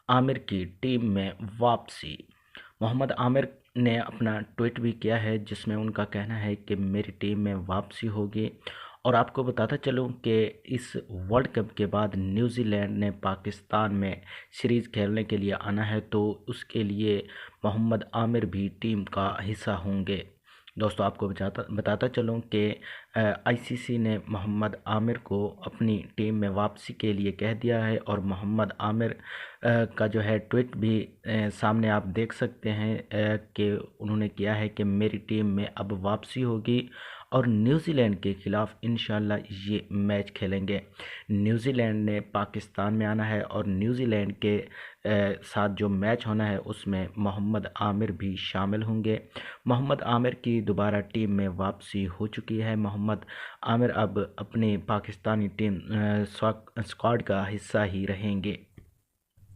आमिर की टीम में वापसी। मोहम्मद आमिर ने अपना ट्वीट भी किया है जिसमें उनका कहना है कि मेरी टीम में वापसी होगी। और आपको बताता चलूं कि इस वर्ल्ड कप के बाद न्यूजीलैंड ने पाकिस्तान में सीरीज़ खेलने के लिए आना है, तो उसके लिए मोहम्मद आमिर भी टीम का हिस्सा होंगे। दोस्तों, आपको बताता चलूं कि आईसीसी ने मोहम्मद आमिर को अपनी टीम में वापसी के लिए कह दिया है और मोहम्मद आमिर का जो है ट्वीट भी सामने आप देख सकते हैं कि उन्होंने किया है कि मेरी टीम में अब वापसी होगी और न्यूजीलैंड के खिलाफ इंशाल्लाह ये मैच खेलेंगे। न्यूजीलैंड ने पाकिस्तान में आना है और न्यूजीलैंड के साथ जो मैच होना है उसमें मोहम्मद आमिर भी शामिल होंगे। मोहम्मद आमिर की दोबारा टीम में वापसी हो चुकी है। मोहम्मद आमिर अब अपनी पाकिस्तानी टीम स्क्वाड का हिस्सा ही रहेंगे।